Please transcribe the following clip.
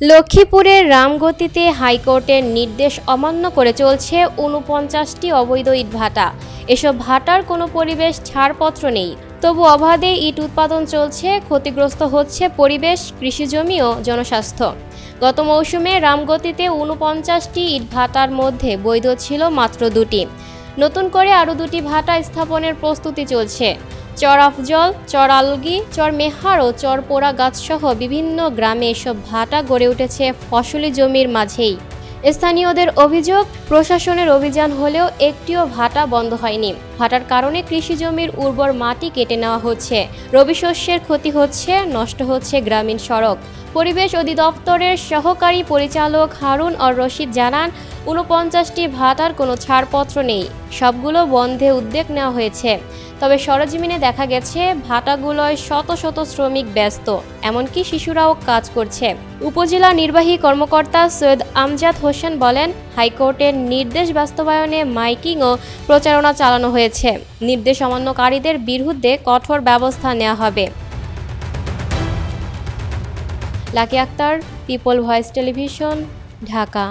লক্ষ্মীপুরের রামগতিতে হাইকোর্টের নির্দেশ অমান্য করে চলছে ৪৯টি অবৈধ ইটভাটা। এসব ভাটার কোনো পরিবেশ ছাড়পত্র নেই, তবু অবাধে ইট উৎপাদন চলছে, ক্ষতিগ্রস্ত হচ্ছে পরিবেশ, কৃষিজমি ও জনস্বাস্থ্য। গত মৌসুমে রামগতিতে ৪৯টি ইটভাটার মধ্যে বৈধ ছিল মাত্র ২টি। নতুন করে আরও ২টি ভাটা স্থাপনের প্রস্তুতি চলছে। চর আফজল, চর আলগি, চর মেহার ও চর পোড়াগাছ সহ বিভিন্ন গ্রামে এসব ভাটা গড়ে উঠেছে ফসলি জমির মাঝেই। স্থানীয়দের অভিযোগ, প্রশাসনের অভিযান হলেও একটিও ভাটা বন্ধ হয়নি। ভাটার কারণে কৃষি জমির উর্বর মাটি কেটে নেওয়া হচ্ছে, রবি শস্যের ক্ষতি হচ্ছে, নষ্ট হচ্ছে গ্রামীণ সড়ক। পরিবেশ অধিদপ্তরের সহকারী পরিচালক হারুন আর রশিদ জানান, ৪৯টি ভাটার কোনো ছাড়পত্র নেই, সবগুলো বন্ধে উদ্যোগ নেওয়া হয়েছে। তবে সরেজমিনে দেখা গেছে ভাটাগুলোয় শত শত শ্রমিক ব্যস্ত, এমনকি শিশুরাও কাজ করছে। উপজেলা নির্বাহী কর্মকর্তা সৈয়দ আমজাদ হোসেন বলেন, হাইকোর্টের নির্দেশ বাস্তবায়নে মাইকিং ও প্রচারণা চালানো হয়েছে। নির্দেশ অমান্যকারীদের বিরুদ্ধে কঠোর ব্যবস্থা নেওয়া হবে। Lucky Akter, people voice television, Dhaka.